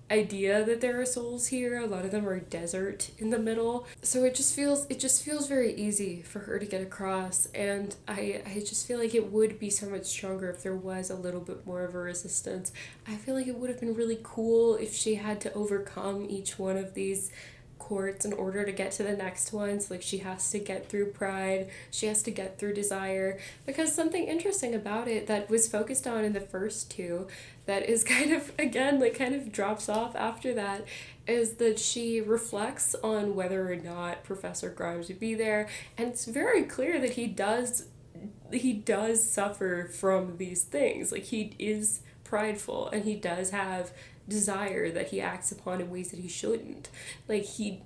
S1: idea that there are souls here. A lot of them are desert in the middle. So it just feels very easy for her to get across, and I just feel like it would be so much stronger if there was a little bit more of a resistance. I feel like it would have been really cool if she had to overcome each one of these courts in order to get to the next ones. Like she has to get through pride, she has to get through desire, because something interesting about it that was focused on in the first two that is kind of drops off after that is that she reflects on whether or not Professor Grimes would be there, and it's very clear that he does suffer from these things. Like he is prideful and he does have desire that he acts upon in ways that he shouldn't. Like he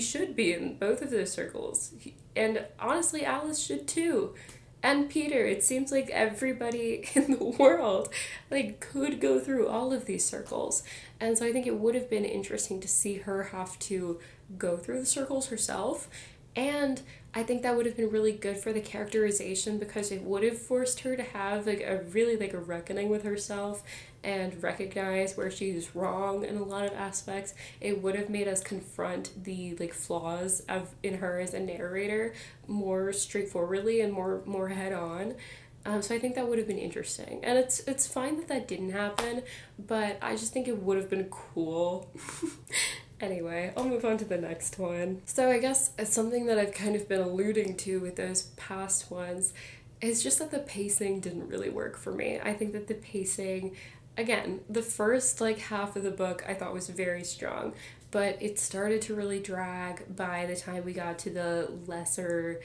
S1: should be in both of those circles, and honestly Alice should too. and Peter. It seems like everybody in the world like could go through all of these circles. And so I think it would have been interesting to see her have to go through the circles herself. And I think that would have been really good for the characterization because it would have forced her to have like a really like a reckoning with herself and recognize where she's wrong in a lot of aspects. It would have made us confront the like flaws of in her as a narrator more straightforwardly and more head on. So I think that would have been interesting, and it's fine that that didn't happen, but I just think it would have been cool. Anyway, I'll move on to the next one. So I guess it's something that I've kind of been alluding to with those past ones is just that the pacing didn't really work for me. I think that the pacing, again, the first like half of the book I thought was very strong, but it started to really drag by the time we got to the lesser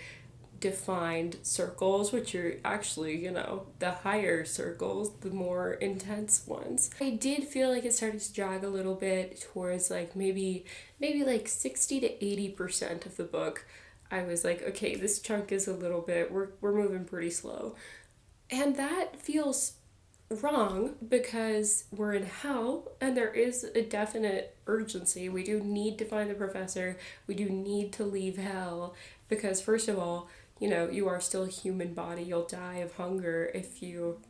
S1: defined circles, which are actually, you know, the higher circles, the more intense ones. I did feel like it started to drag a little bit towards like maybe like 60 to 80% of the book. I was like, okay, this chunk is a little bit we're moving pretty slow. And that feels wrong because we're in hell and there is a definite urgency. We do need to find the professor. We do need to leave hell because first of all, you know, you are still a human body. You'll die of hunger if you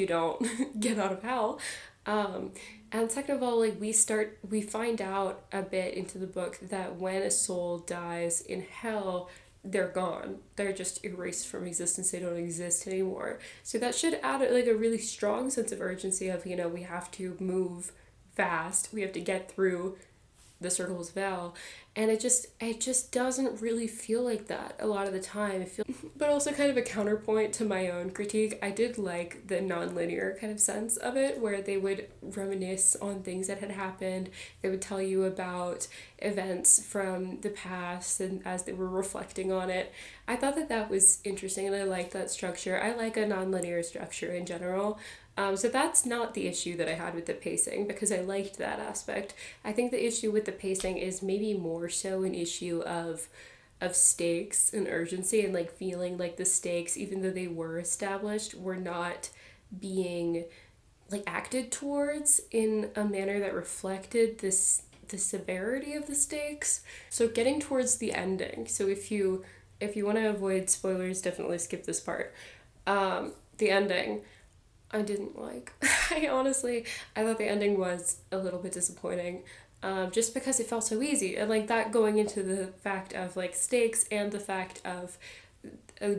S1: don't get out of hell. Um, and second of all, like we find out a bit into the book that when a soul dies in hell, they're gone. They're just erased from existence. They don't exist anymore. So that should add like a really strong sense of urgency of, you know, we have to move fast. We have to get through the circle's veil, and it just doesn't really feel like that a lot of the time. It feels but also kind of a counterpoint to my own critique. I did like the non-linear kind of sense of it where they would reminisce on things that had happened. They would tell you about events from the past and as they were reflecting on it. I thought that that was interesting and I liked that structure. I like a non-linear structure in general. So that's not the issue that I had with the pacing because I liked that aspect. I think the issue with the pacing is maybe more so an issue of stakes and urgency and like feeling like the stakes, even though they were established, were not being like acted towards in a manner that reflected the severity of the stakes. So getting towards the ending. So if you want to avoid spoilers, definitely skip this part. The ending I didn't like. I thought the ending was a little bit disappointing. Just because it felt so easy. And like that going into the fact of like stakes and the fact of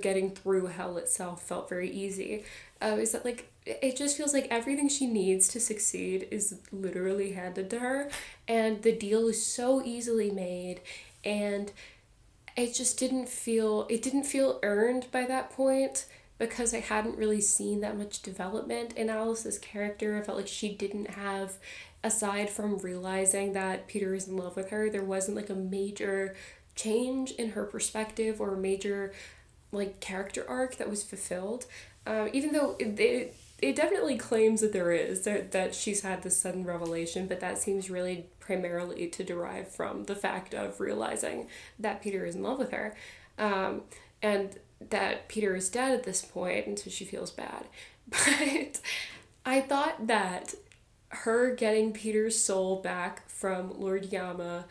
S1: getting through hell itself felt very easy. Is that like it just feels like everything she needs to succeed is literally handed to her, and the deal is so easily made, and it didn't feel earned by that point because I hadn't really seen that much development in Alice's character. I felt like she didn't have, aside from realizing that Peter is in love with her, there wasn't like a major change in her perspective or a major like character arc that was fulfilled. Even though it definitely claims that there is that she's had this sudden revelation, but that seems really primarily to derive from the fact of realizing that Peter is in love with her, and that Peter is dead at this point, and so she feels bad. But I thought that her getting Peter's soul back from Lord Yama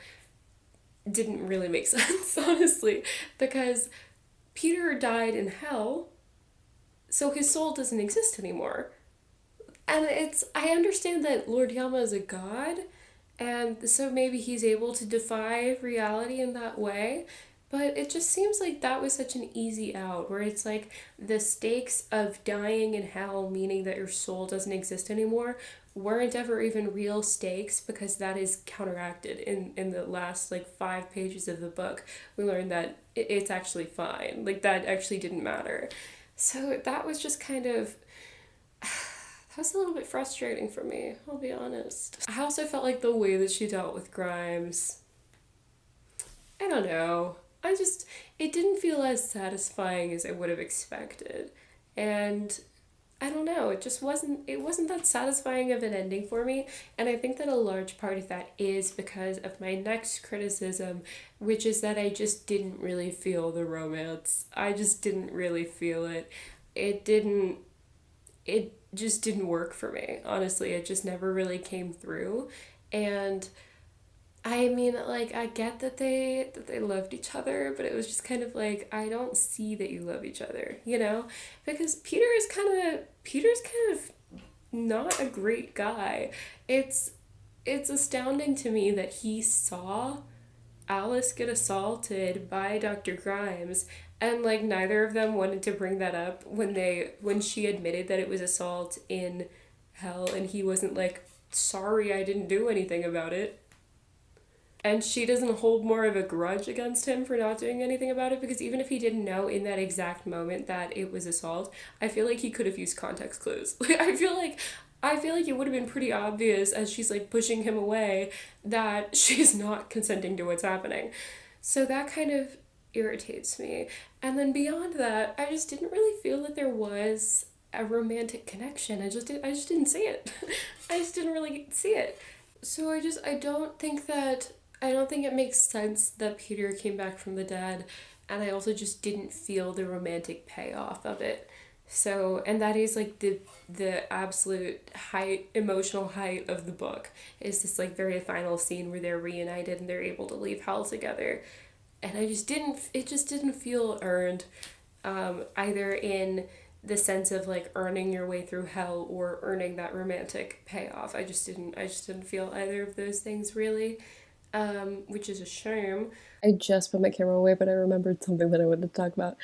S1: didn't really make sense, honestly, because Peter died in hell, so his soul doesn't exist anymore. And I understand that Lord Yama is a god, and so maybe he's able to defy reality in that way. But it just seems like that was such an easy out, where it's like the stakes of dying in hell, meaning that your soul doesn't exist anymore, weren't ever even real stakes because that is counteracted in the last like 5 pages of the book. We learned that it's actually fine. Like that actually didn't matter. So that was just kind of that was a little bit frustrating for me, I'll be honest. I also felt like the way that she dealt with Grimes, I don't know. It didn't feel as satisfying as I would have expected. And I don't know, it wasn't that satisfying of an ending for me, and I think that a large part of that is because of my next criticism, which is that I just didn't really feel the romance. I just didn't really feel it. It didn't it just didn't work for me. Honestly, it just never really came through. And I mean, like, I get that they loved each other, but it was just kind of like, I don't see that you love each other, you know? Because Peter's kind of not a great guy. It's it's astounding to me that he saw Alice get assaulted by Dr. Grimes, and like neither of them wanted to bring that up when she admitted that it was assault in hell, and he wasn't like, sorry, I didn't do anything about it. And she doesn't hold more of a grudge against him for not doing anything about it, because even if he didn't know in that exact moment that it was assault, I feel like he could have used context clues. Like I feel like it would have been pretty obvious as she's like pushing him away that she's not consenting to what's happening. So that kind of irritates me. And then beyond that, I just didn't really feel that there was a romantic connection. I just didn't see it. I just didn't really see it. So I don't think it makes sense that Peter came back from the dead, and I also just didn't feel the romantic payoff of it. So, and that is like the absolute height, emotional height of the book, is this like very final scene where they're reunited and they're able to leave hell together. And it just didn't feel earned, either in the sense of like earning your way through hell or earning that romantic payoff. I just didn't feel either of those things really, which is a shame. I just put my camera away, but I remembered something that I wanted to talk about.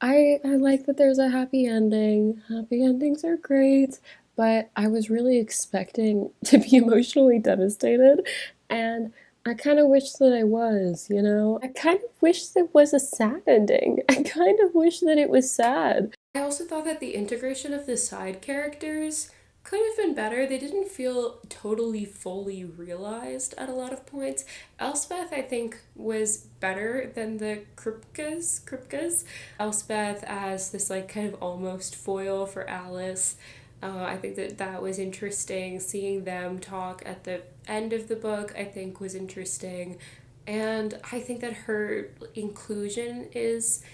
S1: I like that there's a happy ending. Happy endings are great, but I was really expecting to be emotionally devastated, and I kind of wish that I was, you know? I kind of wish there was a sad ending. I kind of wish that it was sad. I also thought that the integration of the side characters could have been better. They didn't feel totally fully realized at a lot of points. Elspeth, I think, was better than the Kripkas. Elspeth as this like kind of almost foil for Alice. I think that was interesting. Seeing them talk at the end of the book, I think, was interesting. And I think that her inclusion is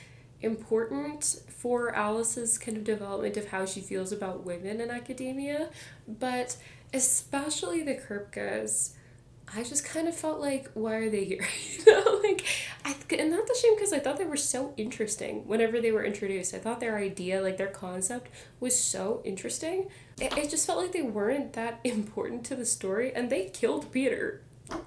S1: important for Alice's kind of development of how she feels about women in academia, but especially the Kripkas, I just kind of felt like, why are they here? Like, and that's a shame because I thought they were so interesting whenever they were introduced. I thought their idea, like their concept, was so interesting. It just felt like they weren't that important to the story, and they killed Peter.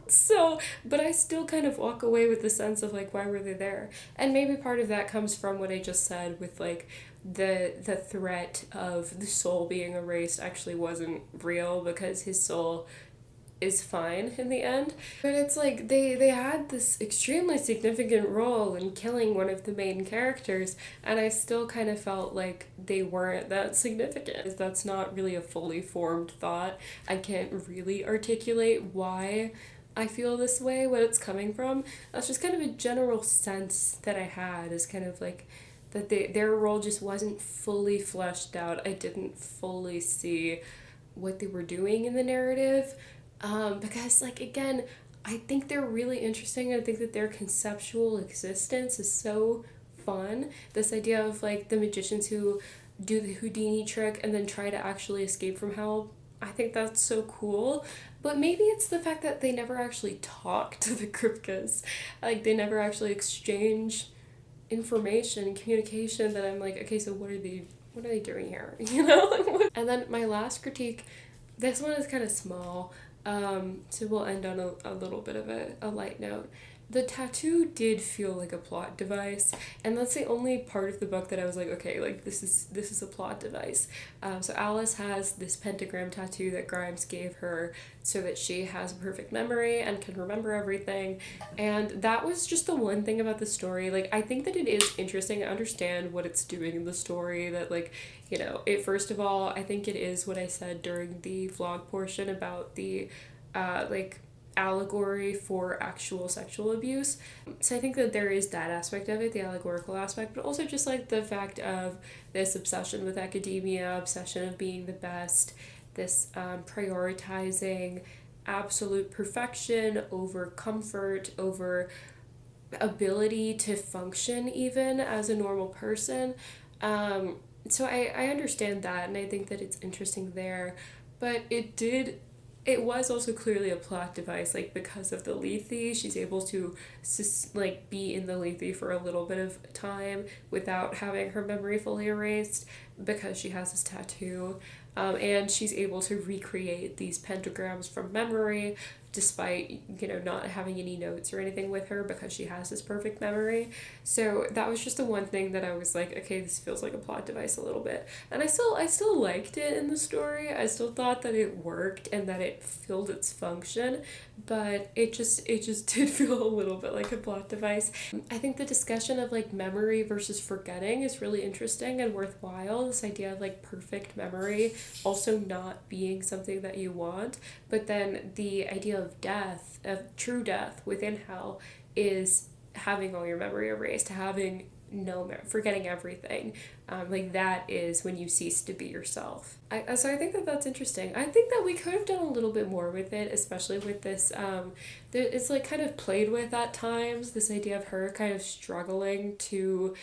S1: So, but I still kind of walk away with the sense of like, why were they there? And maybe part of that comes from what I just said with like the threat of the soul being erased actually wasn't real, because his soul is fine in the end. But it's like they had this extremely significant role in killing one of the main characters, and I still kind of felt like they weren't that significant. That's not really a fully formed thought. I can't really articulate why I feel this way, what it's coming from. That's just kind of a general sense that I had, is kind of like that their role just wasn't fully fleshed out. I didn't fully see what they were doing in the narrative. Because, like, again, I think they're really interesting. I think that their conceptual existence is so fun. This idea of, like, the magicians who do the Houdini trick and then try to actually escape from hell. I think that's so cool. But maybe it's the fact that they never actually talk to the Kripkas. Like, they never actually exchange information, communication, that I'm like, okay, so what are they doing here? You know? And then my last critique, this one is kind of small, so we'll end on a little bit of a light note. The tattoo did feel like a plot device, and that's the only part of the book that I was like, okay, like this is a plot device. So Alice has this pentagram tattoo that Grimes gave her so that she has a perfect memory and can remember everything, and that was just the one thing about the story. Like, I think that it is interesting. I understand what it's doing in the story, that like, you know, it, first of all, I think it is what I said during the vlog portion about the like allegory for actual sexual abuse. So I think that there is that aspect of it, the allegorical aspect, but also just like the fact of this obsession with academia, obsession of being the best, this prioritizing absolute perfection over comfort, over ability to function even as a normal person. So I understand that, and I think that it's interesting there, but it was also clearly a plot device, like because of the Lethe, she's able to like be in the Lethe for a little bit of time without having her memory fully erased because she has this tattoo. And she's able to recreate these pentagrams from memory despite, you know, not having any notes or anything with her because she has this perfect memory. So that was just the one thing that I was like, okay, this feels like a plot device a little bit. And I still liked it in the story. I still thought that it worked and that it filled its function, but it just did feel a little bit like a plot device. I think the discussion of like memory versus forgetting is really interesting and worthwhile. This idea of like perfect memory also not being something that you want, but then the idea of death, of true death within hell, is having all your memory erased, having forgetting everything. Like that is when you cease to be yourself. So I think that that's interesting. I think that we could have done a little bit more with it, especially with this. It's like kind of played with at times. This idea of her kind of struggling to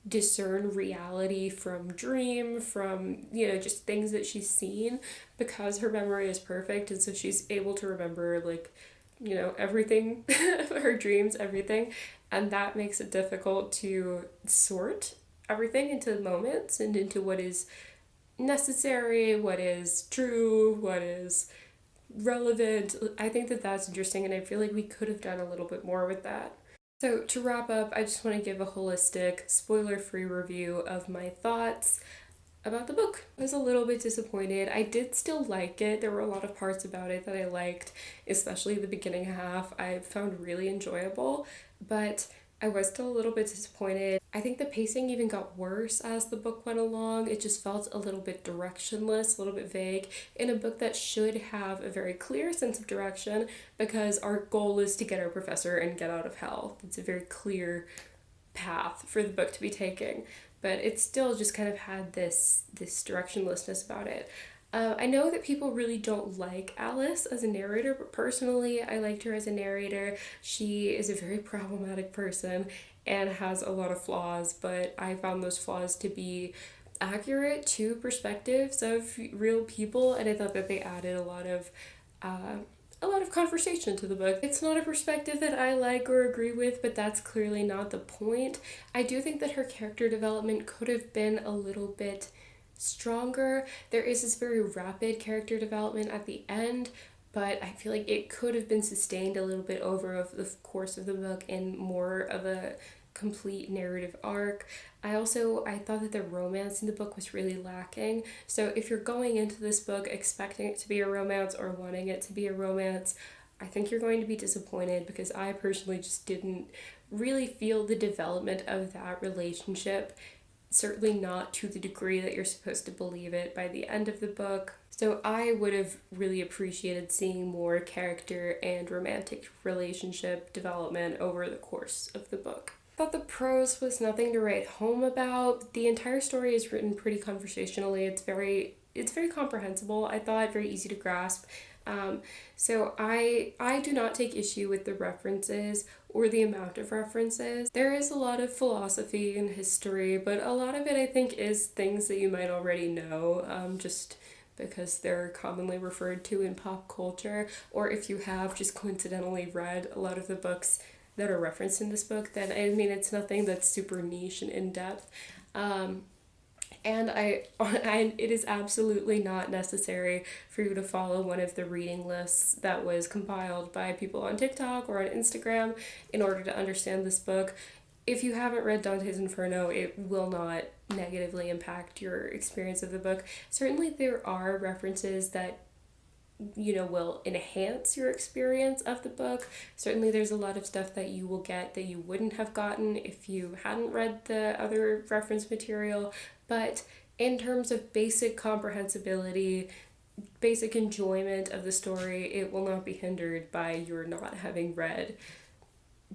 S1: discern reality from dream, from, you know, just things that she's seen, because her memory is perfect, and so she's able to remember, like, you know, everything, her dreams, everything, and that makes it difficult to sort everything into moments and into what is necessary, what is true, what is relevant. I think that that's interesting, and I feel like we could have done a little bit more with that. So, to wrap up, I just want to give a holistic, spoiler free review of my thoughts about the book. I was a little bit disappointed. I did still like it. There were a lot of parts about it that I liked, especially the beginning half, I found really enjoyable, but I was still a little bit disappointed. I think the pacing even got worse as the book went along. It just felt a little bit directionless, a little bit vague, in a book that should have a very clear sense of direction, because our goal is to get our professor and get out of hell. It's a very clear path for the book to be taking, but it still just kind of had this directionlessness about it. I know that people really don't like Alice as a narrator, but personally, I liked her as a narrator. She is a very problematic person and has a lot of flaws, but I found those flaws to be accurate to perspectives of real people, and I thought that they added a lot of conversation to the book. It's not a perspective that I like or agree with, but that's clearly not the point. I do think that her character development could have been a little bit stronger. There is this very rapid character development at the end, but I feel like it could have been sustained a little bit over the course of the book in more of a complete narrative arc. I thought that the romance in the book was really lacking. So if you're going into this book expecting it to be a romance or wanting it to be a romance, I think you're going to be disappointed, because I personally just didn't really feel the development of that relationship, certainly not to the degree that you're supposed to believe it by the end of the book. So I would have really appreciated seeing more character and romantic relationship development over the course of the book. I thought the prose was nothing to write home about. The entire story is written pretty conversationally. It's very comprehensible. I thought very easy to grasp. So I do not take issue with the references or the amount of references. There is a lot of philosophy and history, but a lot of it I think is things that you might already know, just because they're commonly referred to in pop culture, or if you have just coincidentally read a lot of the books that are referenced in this book, then I mean, it's nothing that's super niche and in-depth. And it is absolutely not necessary for you to follow one of the reading lists that was compiled by people on TikTok or on Instagram in order to understand this book. If you haven't read Dante's Inferno, it will not negatively impact your experience of the book. Certainly there are references that, you know, will enhance your experience of the book. Certainly there's a lot of stuff that you will get that you wouldn't have gotten if you hadn't read the other reference material, but in terms of basic comprehensibility, basic enjoyment of the story, it will not be hindered by your not having read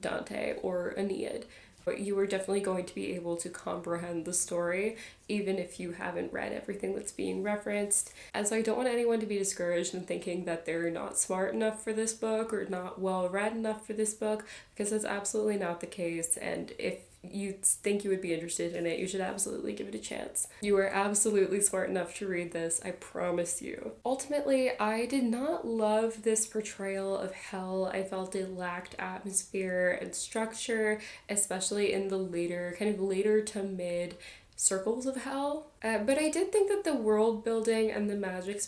S1: Dante or Aeneid. But you are definitely going to be able to comprehend the story, even if you haven't read everything that's being referenced. And so I don't want anyone to be discouraged in thinking that they're not smart enough for this book or not well read enough for this book, because that's absolutely not the case. And if you think you would be interested in it, you should absolutely give it a chance. You are absolutely smart enough to read this, I promise you. Ultimately, I did not love this portrayal of hell. I felt it lacked atmosphere and structure, especially in the later to mid circles of hell. But I did think that the world building and the magic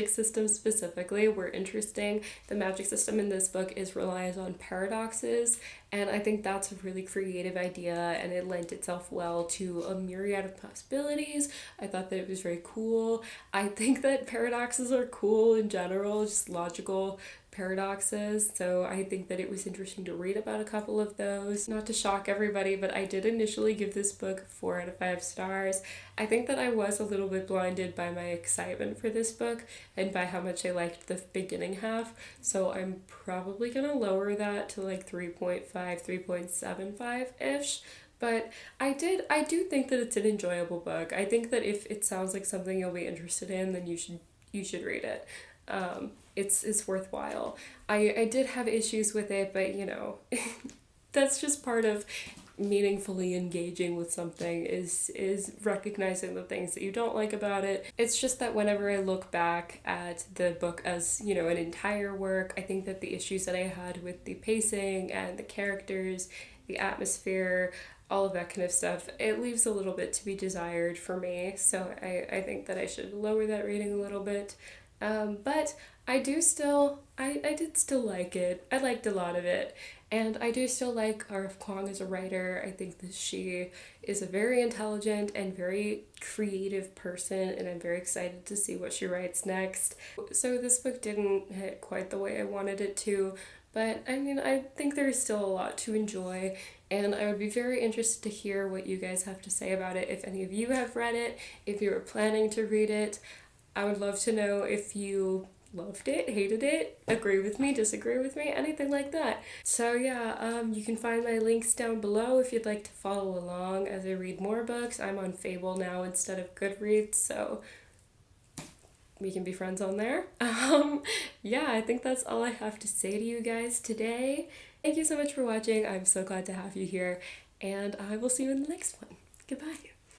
S1: system specifically were interesting. The magic system in this book is relies on paradoxes, and I think that's a really creative idea, and it lent itself well to a myriad of possibilities. I thought that it was very cool. I think that paradoxes are cool in general, just logical paradoxes, so I think that it was interesting to read about a couple of those. Not to shock everybody, but I did initially give this book 4 out of 5 stars. I think that I was a little bit blinded by my excitement for this book and by how much I liked the beginning half, so I'm probably gonna lower that to like 3.5, 3.75-ish. But I do think that it's an enjoyable book. I think that if it sounds like something you'll be interested in, then you should read it. It's worthwhile. I did have issues with it, but you know, that's just part of meaningfully engaging with something is recognizing the things that you don't like about it. It's just that whenever I look back at the book as, you know, an entire work, I think that the issues that I had with the pacing and the characters, the atmosphere, all of that kind of stuff, it leaves a little bit to be desired for me. So I think that I should lower that rating a little bit. But I did still like it. I liked a lot of it. And I do still like R.F. Kuang as a writer. I think that she is a very intelligent and very creative person, and I'm very excited to see what she writes next. So this book didn't hit quite the way I wanted it to, but I mean, I think there's still a lot to enjoy, and I would be very interested to hear what you guys have to say about it. If any of you have read it, if you were planning to read it, I would love to know if you loved it, hated it, agree with me, disagree with me, anything like that. So yeah, you can find my links down below if you'd like to follow along as I read more books. I'm on Fable now instead of Goodreads, so we can be friends on there. Yeah, I think that's all I have to say to you guys today. Thank you so much for watching. I'm so glad to have you here, and I will see you in the next one. Goodbye.